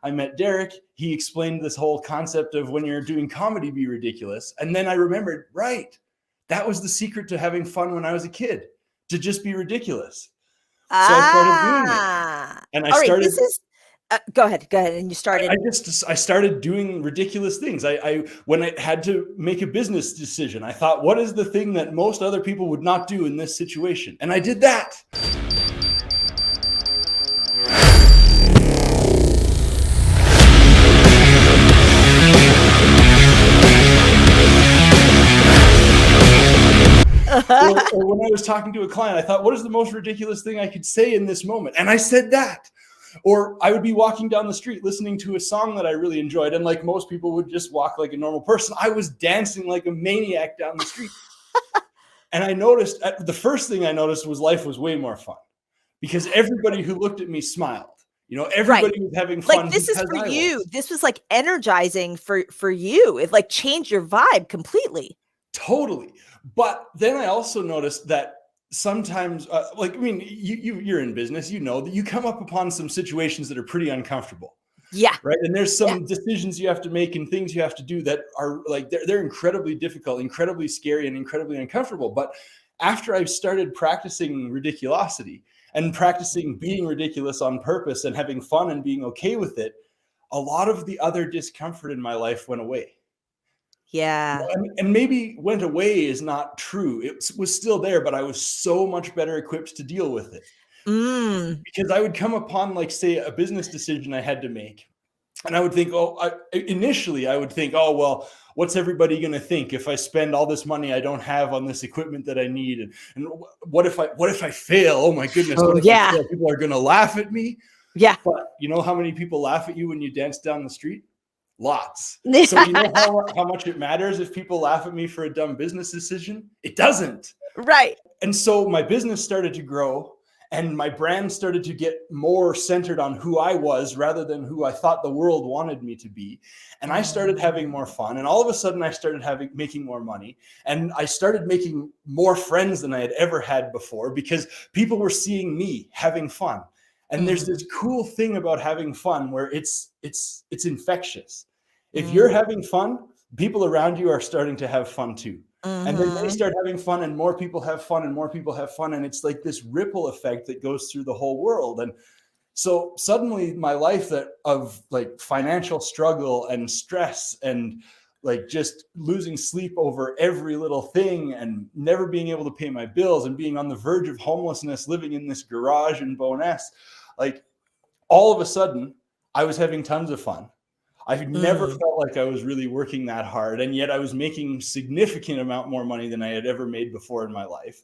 I met Derek. He explained this whole concept of when you're doing comedy, be ridiculous. And then I remembered, right, that was the secret to having fun when I was a kid, to just be ridiculous. So I started doing it. And I All right, started. this is go ahead. And you started. I started doing ridiculous things. When I had to make a business decision, I thought, what is the thing that most other people would not do in this situation? And I did that. Or when I was talking to a client, I thought, what is the most ridiculous thing I could say in this moment? And I said that. Or I would be walking down the street listening to a song that I really enjoyed. And like most people would just walk like a normal person, I was dancing like a maniac down the street. And I noticed, the first thing I noticed was life was way more fun because everybody who looked at me smiled. You know, everybody was having fun. Like, this is for you. This was like energizing for you. It like changed your vibe completely. Totally. But then I also noticed that sometimes, you're in business, you know that you come up upon some situations that are pretty uncomfortable. Yeah. Right. And there's some decisions you have to make and things you have to do that are like, they're incredibly difficult, incredibly scary, and incredibly uncomfortable. But after I started practicing ridiculosity and practicing being ridiculous on purpose and having fun and being okay with it, a lot of the other discomfort in my life went away. Yeah. And maybe went away is not true. It was still there, but I was so much better equipped to deal with it. Because I would come upon, like, say, a business decision I had to make. And I would think, initially I would think, well, what's everybody going to think if I spend all this money I don't have on this equipment that I need? And what if I fail? Oh my goodness. What if I fail? People are going to laugh at me. Yeah. But you know how many people laugh at you when you dance down the street? Lots. So you know how much it matters if people laugh at me for a dumb business decision? It doesn't. Right. And so my business started to grow and my brand started to get more centered on who I was rather than who I thought the world wanted me to be. And I started having more fun. And all of a sudden I started making more money. And I started making more friends than I had ever had before because people were seeing me having fun. And there's this cool thing about having fun where it's infectious. If you're having fun, people around you are starting to have fun too. And then they start having fun and more people have fun and more people have fun. And it's like this ripple effect that goes through the whole world. And so suddenly my life of like financial struggle and stress and like just losing sleep over every little thing and never being able to pay my bills and being on the verge of homelessness, living in this garage in Bowness, like all of a sudden I was having tons of fun. I've never felt like I was really working that hard. And yet I was making significant amount more money than I had ever made before in my life.